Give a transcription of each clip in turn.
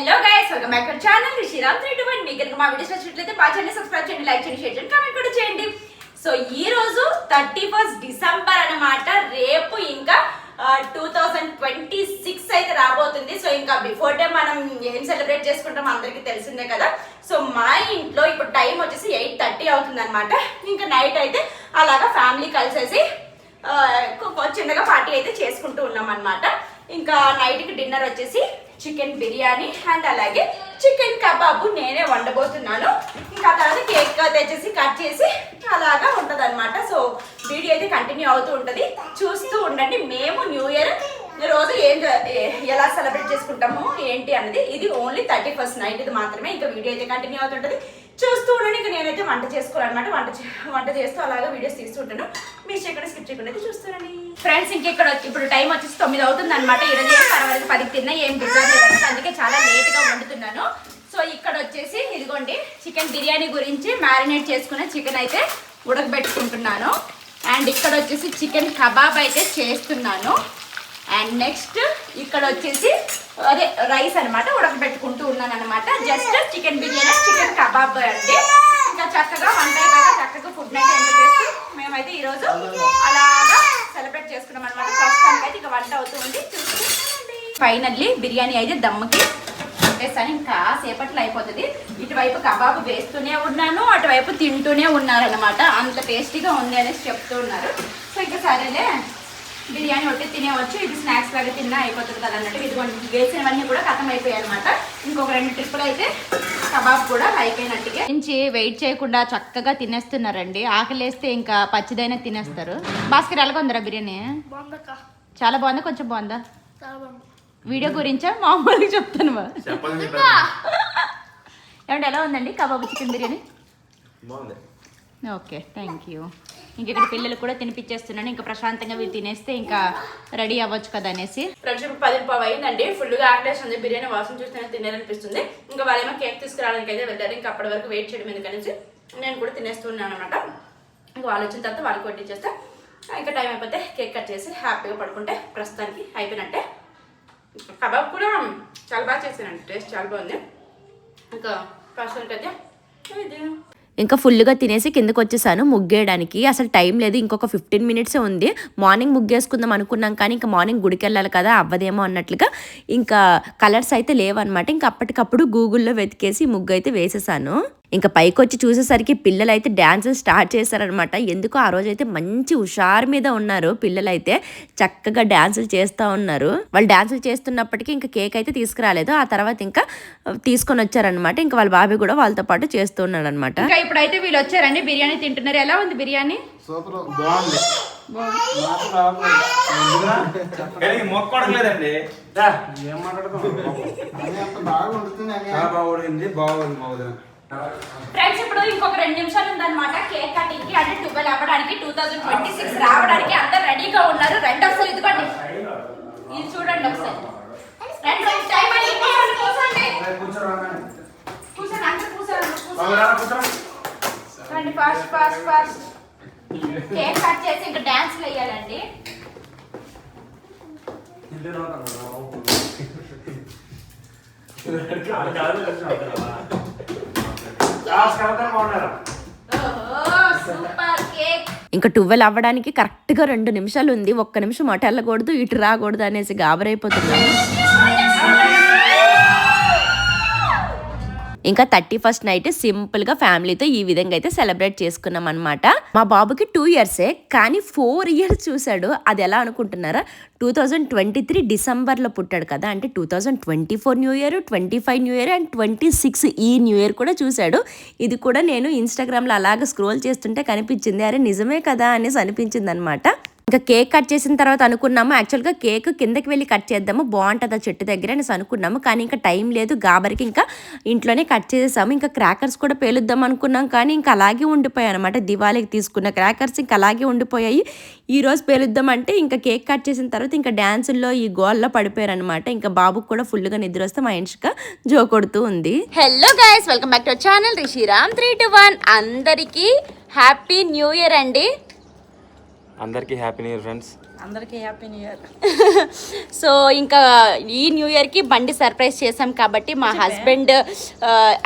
Hello guys, welcome back to channel Rishiram 321. మీకు కనుక మా వీడియోస్ నచ్చినట్లయితే మా ఛానల్ సబ్స్క్రైబ్ చేయండి, లైక్ చేయండి, షేర్ చేయండి, కామెంట్ కూడా చేయండి. సో ఈ రోజు 31 డిసెంబర్ అన్నమాట. రేపు ఇంకా 2026 అయితే రాబోతుంది. సో ఇంకా బిఫోర్ డే మనం ఏం సెలబ్రేట్ చేసుకుంటాం అందరికీ తెలిసిందే కదా. సో మా ఇంట్లో ఇప్పుడు టైం వచ్చేసి 8:30 అవుతుంది అనమాట. ఇంకా నైట్ అయితే అలాగా ఫ్యామిలీ కలిసేసి చిన్నగా పార్టీ అయితే చేసుకుంటూ ఉన్నాం అనమాట. ఇంకా నైట్కి డిన్నర్ వచ్చేసి చికెన్ బిర్యానీ అండ్ అలాగే చికెన్ కబాబు నేనే వండబోతున్నాను. ఇంకా తర్వాత కేక్ తెచ్చేసి కట్ చేసి అలాగా ఉంటుంది అనమాట. సో వీడియో అయితే కంటిన్యూ అవుతూ ఉంటుంది, చూస్తూ ఉండండి. మేము న్యూ ఇయర్ రోజు ఎలా సెలబ్రేట్ చేసుకుంటాము ఏంటి అన్నది. ఇది ఓన్లీ 31st నైట్ ఇది మాత్రమే. ఇంకా వీడియో అయితే కంటిన్యూ అవుతుంటుంది, చూస్తూ ఉండండి. ఇంకా నేనైతే వంట చేసుకోవాలన్నమాట. వంట చేస్తూ అలాగా వీడియోస్ తీస్తుంటాను. మీరు చేయకుండా స్కిప్ చేయకుండా అయితే చూస్తారండి ఫ్రెండ్స్. ఇంకెక్కడ ఇప్పుడు టైం వచ్చేసి 9 అవుతుంది అనమాట. ఈరోజు ఏం పర్వాలేదు, 10కి తిన్నా ఏం డిజైన్ లేదంటే అందుకే చాలా లేట్గా వండుతున్నాను. సో ఇక్కడ వచ్చేసి ఇదిగోండి చికెన్ బిర్యానీ గురించి మ్యారినేట్ చేసుకున్న చికెన్ అయితే ఉడకబెట్టుకుంటున్నాను. అండ్ ఇక్కడ వచ్చేసి చికెన్ కబాబ్ అయితే చేస్తున్నాను. అండ్ నెక్స్ట్ ఇక్కడ వచ్చేసి అదే రైస్ అనమాట ఉడకబెట్టుకుంటూ ఉన్నాను అనమాట. Just chicken biryani chicken kebab అండి. ఇంకా చక్కగా వంట అయిపోయాక చక్కగా ఫుడ్ నైట్ ఎంజాయ్ చేస్తూ మేమైతే ఈరోజు అలాగా సెలబ్రేట్ చేసుకున్నాం అనమాట. ప్రస్తుతానికి అయితే ఇక వంట అవుతూ ఉంది, చూసుకోండి. ఫైనల్లీ బిర్యానీ అయితే దమ్ముకి పెట్టేస్తాను. ఇంకా సేపట్లో అయిపోతుంది. ఇటువైపు కబాబ్ వేస్తూనే ఉన్నాను, అటువైపు తింటూనే ఉన్నారనమాట. అంత టేస్టీగా ఉంది అనేసి చెప్తూ ఉన్నారు. సో ఇంకా సరేలే బిర్యానీ ఒకటి తినేవచ్చు, ఇది స్నాక్స్ లాగా తిన్నా అయిపోతుంది కదా అన్నట్టు. ఇదిగోండి వేసినవన్నీ కూడా ఖతం అయిపోయాయి అనమాట. ఇంకొక 2 ట్రిప్పులు అయితే కబాబ్ కూడా అయిపోయినట్టుగా నుంచి వెయిట్ చేయకుండా చక్కగా తినేస్తున్నారండి. ఆకలేస్తే ఇంకా పచ్చిదైనా తినేస్తారు. భాస్కర్ ఎలాగ ఉందరా బిర్యానీ? చాలా బాగుందా, కొంచెం బాగుందా? వీడియో గురించా మామూలుగా చెప్తాను ఏమంటే ఎలా ఉందండి kebab chicken biryani? Okay, thank you. ఇంకెక్కడ పిల్లలు కూడా తినిపించేస్తున్నాను. ఇంకా ప్రశాంతంగా వీళ్ళు తినేస్తే ఇంకా రెడీ అవ్వచ్చు కదా అనేసి. ఫ్రెండ్షిప్ 10:15 అయిందండి. ఫుల్గా ఆకలేస్తుంది. బిర్యానీ వాసన చూస్తేనే తినేయాలనిపిస్తుంది. ఇంకా వాళ్ళేమో కేక్ తీసుకురావడానికి అయితే వెళ్ళారు. ఇంకా అప్పటి వరకు వెయిట్ చేయడం ఎందుకనేసి నేను కూడా తినేస్తున్నాను అనమాట. ఇంకా వాళ్ళు వచ్చిన తర్వాత వాళ్ళకి వడ్డించేస్తే ఇంకా టైం అయిపోతే కేక్ కట్ చేసి హ్యాపీగా పడుకుంటే ప్రస్తుతానికి అయిపోయినట్టే. కబాబ్ కూడా చాలా బాగా చేశానండి, టేస్ట్ చాలా బాగుంది. ఇంకా ప్రస్తుతానికి అయితే ఇది ఇంకా ఫుల్గా తినేసి కిందకు వచ్చేసాను ముగ్గేయడానికి. అసలు టైం లేదు, ఇంకొక 15 మినిట్సే ఉంది. మార్నింగ్ ముగ్గేసుకుందాం అనుకున్నాం కానీ ఇంకా మార్నింగ్ గుడికి వెళ్ళాలి కదా, అవ్వదేమో అన్నట్లుగా ఇంకా కలర్స్ అయితే లేవన్నమాట. ఇంకా అప్పటికప్పుడు గూగుల్లో వెతికేసి ముగ్గు అయితే వేసేసాను. ఇంకా పైకి వచ్చి చూసేసరికి పిల్లలు అయితే డ్యాన్సులు స్టార్ట్ చేశారనమాట. ఎందుకో ఆ రోజు అయితే మంచి హుషారు మీద ఉన్నారు. పిల్లలు అయితే చక్కగా డ్యాన్సులు చేస్తూ ఉన్నారు. వాళ్ళు డ్యాన్సులు చేస్తున్నప్పటికీ ఇంకా కేక్ అయితే తీసుకురాలేదు. ఆ తర్వాత ఇంకా తీసుకొని వచ్చారనమాట. ఇంకా వాళ్ళ బాబీ కూడా వాళ్ళతో పాటు చేస్తూ ఉన్నాడు అనమాట. ఇంకా ఇప్పుడైతే వీళ్ళు వచ్చారండి, బిర్యానీ తింటున్నారు. ఎలా ఉంది బిర్యానీ? ఫ్రెండ్స్ ఇప్పుడు ఇంకొక 2 నిమిషాలు ఉందన్నమాట కేక్ కటింగ్ కి. అంటే 12 అవ్వడానికి 2026 రావడానికి అందరు రెడీగా ఉన్నారు. రెండు ఒకసారి ఇదిగోండి, ఇది చూడండి ఒకసారి. రెండు టైం అయ్యి కూర్చోండి, రండి fast fast fast. Cake cut చేసి ఇంకా డాన్స్లు వేయాలండి. ఇంకా 12 అవ్వడానికి కరెక్ట్గా 2 నిమిషాలు ఉంది. 1 నిమిషం అటు వెళ్ళకూడదు ఇటు రాకూడదు అనేసి గాబరైపోతున్నాను. ఇంకా 31st నైట్ సింపుల్గా ఫ్యామిలీతో ఈ విధంగా అయితే సెలబ్రేట్ చేసుకున్నాం అనమాట. మా బాబుకి 2 ఇయర్సే కానీ 4 ఇయర్స్ చూశాడు. అది ఎలా అనుకుంటున్నారా? 2023 డిసెంబర్లో పుట్టాడు కదా, అంటే 2024 new year, 25 new year and 26 ఈ న్యూ ఇయర్ కూడా చూశాడు. ఇది కూడా నేను ఇన్స్టాగ్రామ్లో అలాగ స్క్రోల్ చేస్తుంటే కనిపించింది. అరే నిజమే కదా అనేసి అనిపించింది అనమాట. ఇంకా కేక్ కట్ చేసిన తర్వాత అనుకున్నాము యాక్చువల్గా కేక్ కిందకి వెళ్ళి కట్ చేద్దాము, బాగుంటుంది ఆ చెట్టు దగ్గర అనేసి అనుకున్నాము. కానీ ఇంకా టైం లేదు, గాబరికి ఇంకా ఇంట్లోనే కట్ చేసేసాము. ఇంకా క్రాకర్స్ కూడా పేలుద్దాం అనుకున్నాం కానీ ఇంకా అలాగే ఉండిపోయాయి అనమాట. దివాళీకి తీసుకున్న క్రాకర్స్ ఇంకా అలాగే ఉండిపోయాయి. ఈరోజు పేలుద్దామంటే ఇంకా కేక్ కట్ చేసిన తర్వాత ఇంకా డ్యాన్సుల్లో ఈ గోల్లో పడిపోయారు అనమాట. ఇంకా బాబుకు కూడా ఫుల్గా నిద్ర వస్తే మా ఇంటికి జో కొడుతూ ఉంది. Hello guys, welcome back to channel Rishiram 321. అందరికీ హ్యాపీ న్యూ ఇయర్ అండి. అందరికీ హ్యాపీ న్యూ ఇయర్ ఫ్రెండ్స్. అందరికీ హ్యాపీ న్యూ ఇయర్. సో ఇంకా ఈ న్యూ ఇయర్కి బండి సర్ప్రైజ్ చేసాం కాబట్టి మా హస్బెండ్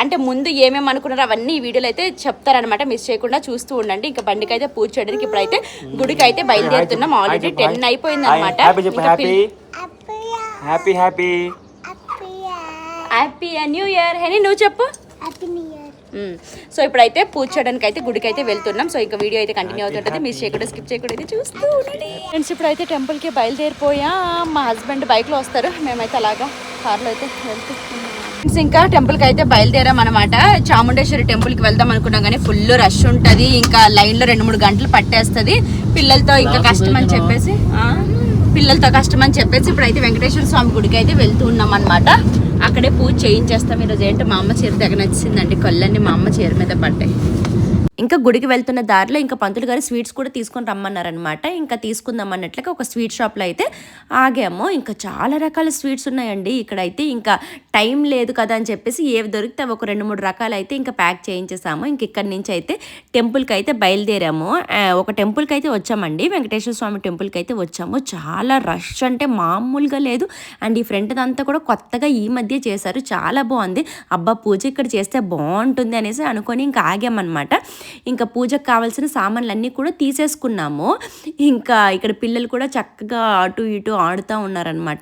అంటే ముందు ఏమేమి అనుకున్నారో అవన్నీ ఈ వీడియోలో అయితే చెప్తారనమాట. మిస్ చేయకుండా చూస్తూ ఉండండి. ఇంకా బండికి అయితే పూజ చేయడానికి ఇప్పుడైతే గుడికి అయితే బయలుదేరుతున్నాం. ఆల్రెడీ 10 అయిపోయింది అనమాట. హ్యాపీ న్యూ ఇయర్ హెనీ, నువ్వు చెప్పు. సో ఇప్పుడైతే పూజ చేయడానికి అయితే గుడికి అయితే వెళ్తున్నాం. సో ఇంకా వీడియో అయితే కంటిన్యూ అవుతుంటుంది. మిస్ చేయకుండా స్కిప్ చేయకుండా అయితే చూస్తూ ఉండండి. ఫ్రెండ్స్ ఇప్పుడైతే టెంపుల్కి బయలుదేరిపోయా. మా హస్బెండ్ బైక్లో వస్తారు, మేమైతే అలాగా కార్లో అయితే వెళ్తున్నాం. ఇంకా టెంపుల్కి అయితే బయలుదేరాం అనమాట. చాముండేశ్వరి టెంపుల్కి వెళ్దాం అనుకున్నాం కానీ ఫుల్ రష్ ఉంటుంది. ఇంకా లైన్లో 2-3 గంటలు పట్టేస్తుంది. పిల్లలతో ఇంకా కష్టం అని చెప్పేసి ఇప్పుడైతే వెంకటేశ్వర స్వామి గుడికి అయితే వెళ్తూ ఉన్నాం అనమాట. అక్కడే పూజ చేయించేస్తాం ఈరోజు. ఏంటో మా అమ్మ చీర తెగ నచ్చిందండి, కళ్ళన్నీ మా అమ్మ చీర మీద పడ్డాయి. ఇంకా గుడికి వెళ్తున్న దారిలో ఇంకా పంతులు గారు స్వీట్స్ కూడా తీసుకొని రమ్మన్నారనమాట. ఇంకా తీసుకుందాం అన్నట్లుగా ఒక స్వీట్ షాప్లో అయితే ఆగాము. ఇంకా చాలా రకాల స్వీట్స్ ఉన్నాయండి ఇక్కడైతే. ఇంకా టైం లేదు కదా అని చెప్పేసి ఏవి దొరికితే ఒక 2-3 రకాలు అయితే ఇంకా ప్యాక్ చేయించేసాము. ఇంక ఇక్కడి నుంచి అయితే టెంపుల్కి అయితే బయలుదేరాము. ఒక టెంపుల్కి అయితే వచ్చామండి, వెంకటేశ్వర స్వామి టెంపుల్కి అయితే వచ్చాము. చాలా రష్ అంటే మామూలుగా లేదు. అండ్ ఈ ఫ్రంట్ అంతా కూడా కొత్తగా ఈ మధ్య చేశారు, చాలా బాగుంది. అబ్బా పూజ ఇక్కడ చేస్తే బాగుంటుంది అనేసి అనుకొని ఇంకా ఆగామన్నమాట. ఇంకా పూజకు కావాల్సిన సామాన్లు అన్నీ కూడా తీసేసుకున్నాము. ఇంకా ఇక్కడ పిల్లలు కూడా చక్కగా అటు ఇటు ఆడుతూ ఉన్నారనమాట.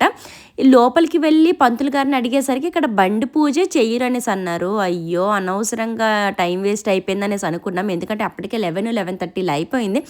లోపలికి వెళ్ళి పంతులు గారిని అడిగేసరికి ఇక్కడ బండి పూజ చెయ్యరు అనేసి అన్నారు. అయ్యో అనవసరంగా టైం వేస్ట్ అయిపోయింది అనేసి అనుకున్నాం. ఎందుకంటే అప్పటికే 11-11:30 అయిపోయింది.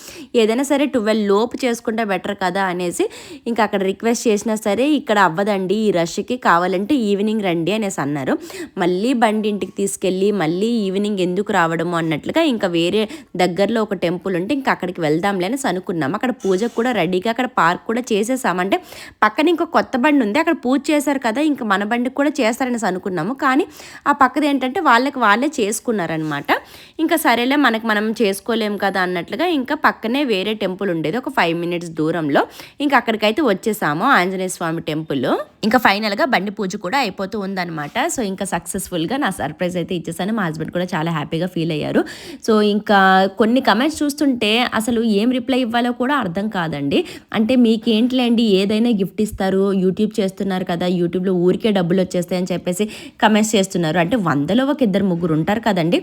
ఏదైనా సరే 12 లోపు చేసుకుంటే బెటర్ కదా అనేసి ఇంకా అక్కడ రిక్వెస్ట్ చేసినా సరే ఇక్కడ అవ్వదండి, ఈ రష్కి కావాలంటే ఈవినింగ్ రండి అనేసి అన్నారు. మళ్ళీ బండి ఇంటికి తీసుకెళ్ళి మళ్ళీ ఈవినింగ్ ఎందుకు రావడము అన్నట్లుగా ఇంకా వేరే దగ్గరలో ఒక టెంపుల్ ఉంటే ఇంకా అక్కడికి వెళ్దాంలే అనేసి అనుకున్నాం. అక్కడ పూజకు కూడా రెడీగా అక్కడ పార్క్ కూడా చేసేసామంటే పక్కన ఇంకో కొత్త బండి ఉంది, అక్కడ పూజ చేశారు కదా ఇంకా మన బండికి కూడా చేస్తారనేసి అనుకున్నాము. కానీ ఆ పక్కది ఏంటంటే వాళ్ళే చేసుకున్నారనమాట. ఇంకా సరేలే మనం చేసుకోలేము కదా అన్నట్లుగా ఇంకా పక్కనే వేరే టెంపుల్ ఉండేది ఒక 5 minutes దూరంలో. ఇంకా అక్కడికైతే వచ్చేసాము, ఆంజనేయ స్వామి టెంపుల్. ఇంకా ఫైనల్గా బండి పూజ కూడా అయిపోతూ ఉందన్నమాట. సో ఇంకా సక్సెస్ఫుల్గా నా సర్ప్రైజ్ అయితే ఇచ్చేసాను. మా హస్బెండ్ కూడా చాలా హ్యాపీగా ఫీల్ అయ్యారు. సో ఇంకా కొన్ని కమెంట్స్ చూస్తుంటే అసలు ఏం రిప్లై ఇవ్వాలో కూడా అర్థం కాదండి. అంటే మీకేంటిలేండి ఏదైనా గిఫ్ట్ ఇస్తారు, యూట్యూబ్ చేస్తున్నారు కదా, యూట్యూబ్లో ఊరికే డబ్బులు వచ్చేస్తాయని చెప్పేసి కమెంట్స్ చేస్తున్నారు. అంటే 100లో 1-2-3 ఉంటారు కదండి.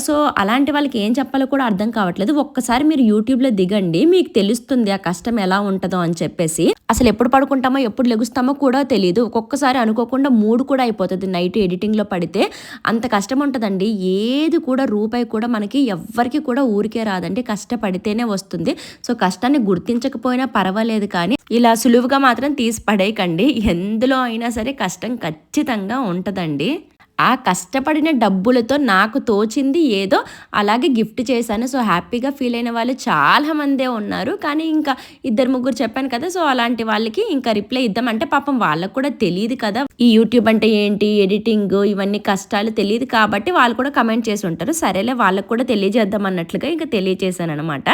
సో అలాంటి వాళ్ళకి ఏం చెప్పాలో కూడా అర్థం కావట్లేదు. ఒక్కసారి మీరు యూట్యూబ్లో దిగండి, మీకు తెలుస్తుంది ఆ కష్టం ఎలా ఉంటుందో అని చెప్పేసి. అసలు ఎప్పుడు పడుకుంటామో ఎప్పుడు లెగుస్తామో కూడా తెలియదు. ఒక్కొక్కసారి అనుకోకుండా మూడ్ కూడా అయిపోతుంది నైట్ ఎడిటింగ్లో పడితే. అంత కష్టం ఉంటుందండి. ఏది కూడా రూపాయి కూడా మనకి ఎవ్వరికి కూడా ఊరికే రాదండి, కష్టపడితేనే వస్తుంది. సో కష్టాన్ని గుర్తించకపోయినా పర్వాలేదు, కానీ ఇలా సులువుగా మాత్రం తీసి పడేయకండి. ఎందులో అయినా సరే కష్టం ఖచ్చితంగా ఉంటుందండి. ఆ కష్టపడిన డబ్బులతో నాకు తోచింది ఏదో అలాగే గిఫ్ట్ చేశాను. సో హ్యాపీగా ఫీల్ అయిన వాళ్ళు చాలా మందే ఉన్నారు. కానీ ఇంకా 2-3 చెప్పాను కదా, సో అలాంటి వాళ్ళకి ఇంకా రిప్లై ఇద్దామంటే పాపం వాళ్ళకు కూడా తెలియదు కదా ఈ యూట్యూబ్ అంటే ఏంటి, ఎడిటింగ్ ఇవన్నీ కష్టాలు తెలియదు కాబట్టి వాళ్ళు కూడా కమెంట్ చేసి ఉంటారు. సరేలే వాళ్ళకు కూడా తెలియజేద్దాం అన్నట్లుగా ఇంకా తెలియజేశాను అనమాట.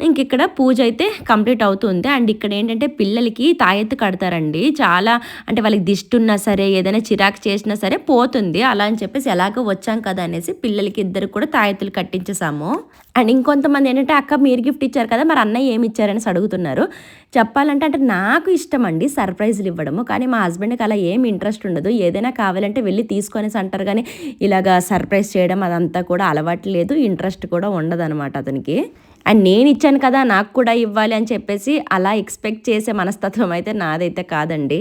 ఇంక ఇక్కడ పూజ అయితే కంప్లీట్ అవుతుంది. అండ్ ఇక్కడ ఏంటంటే పిల్లలకి తాయెత్తు కడతారండి. చాలా అంటే వాళ్ళకి దిష్టి ఉన్నా సరే ఏదైనా చిరాకు చేసినా సరే పోతుంది. అలా అని చెప్పేసి ఎలాగో వచ్చాం కదా అనేసి పిల్లలకి 2 కూడా తాయెత్తులు కట్టించేసాము. అండ్ ఇంకొంతమంది ఏంటంటే అక్క మీరు గిఫ్ట్ ఇచ్చారు కదా, మరి అన్నయ్య ఏమి ఇచ్చారనేసి అడుగుతున్నారు. చెప్పాలంటే అంటే నాకు ఇష్టం అండి సర్ప్రైజ్లు ఇవ్వడము, కానీ మా హస్బెండ్కి అలా ఏమి ఇంట్రెస్ట్ ఉండదు. ఏదైనా కావాలంటే వెళ్ళి తీసుకొనేసి అంటారు, కానీ ఇలాగా సర్ప్రైజ్ చేయడం అదంతా కూడా అలవాటు లేదు, ఇంట్రెస్ట్ కూడా ఉండదు అనమాట అతనికి. అండ్ నేను ఇచ్చాను కదా నాకు కూడా ఇవ్వాలి అని చెప్పేసి అలా ఎక్స్పెక్ట్ చేసే మనస్తత్వం అయితే నాదైతే కాదండి.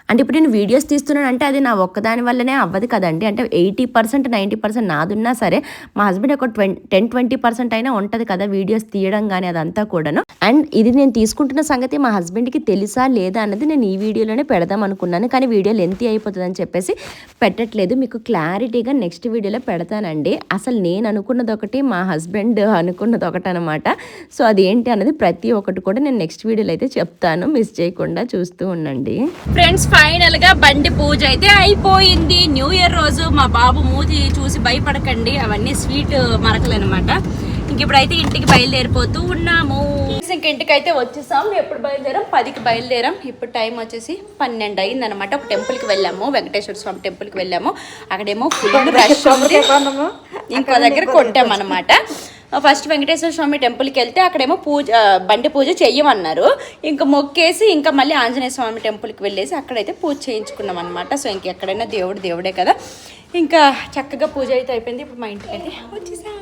అంటే ఇప్పుడు నేను వీడియోస్ తీస్తున్నాను అంటే అది నా ఒక్కదాని వల్లనే అవ్వదు కదండి. అంటే 80% 90% నాదున్నా సరే మా హస్బెండ్ ఒక 10-20% అయినా ఉంటుంది కదా వీడియోస్ తీయడం కానీ అదంతా కూడాను. అండ్ ఇది నేను తీసుకుంటున్న సంగతి మా హస్బెండ్కి తెలుసా లేదా అన్నది నేను ఈ వీడియోలోనే పెడదాం అనుకున్నాను, కానీ వీడియో లెంతీ అయిపోతుందని చెప్పేసి పెట్టట్లేదు. మీకు క్లారిటీగా నెక్స్ట్ వీడియోలో పెడతానండి. అసలు నేను అనుకున్నది ఒకటి, మా హస్బెండ్ అనుకున్నది ఒకటి అనమాట. సో అది ఏంటి అన్నది ప్రతి ఒక్కటి కూడా నేను నెక్స్ట్ వీడియోలో అయితే చెప్తాను, మిస్ చేయకుండా చూస్తూ ఉండండి. ఫ్రెండ్స్ ఫైనల్ గా బండి పూజ అయితే అయిపోయింది. న్యూ ఇయర్ రోజు మా బాబు మూతి చూసి భయపడకండి, అవన్నీ స్వీట్ మరకలు అనమాట. ఇంక ఇప్పుడైతే ఇంటికి బయలుదేరిపోతూ ఉన్నాము. ఇంక ఇంటికి అయితే వచ్చేసాం. ఎప్పుడు బయలుదేరాం? 10కి బయలుదేరాం. ఇప్పుడు టైం వచ్చేసి 12 అయింది అనమాట. ఒక టెంపుల్కి వెళ్ళాము, వెంకటేశ్వర స్వామి టెంపుల్కి వెళ్ళాము. అక్కడేమో ఫుల్ రష్ ఉంది, ఇంకో దగ్గర కొట్టాం అనమాట. ఫస్ట్ వెంకటేశ్వర స్వామి టెంపుల్కి వెళ్తే అక్కడేమో బండి పూజ చెయ్యమన్నారు. ఇంకా మొక్కేసి ఇంకా మళ్ళీ ఆంజనేయ స్వామి టెంపుల్కి వెళ్ళేసి అక్కడైతే పూజ చేయించుకున్నాం అనమాట. సో ఇంకెక్కడైనా దేవుడే కదా, ఇంకా చక్కగా పూజ అయితే అయిపోయింది. ఇప్పుడు మా ఇంటికి అయితే వచ్చేసాం.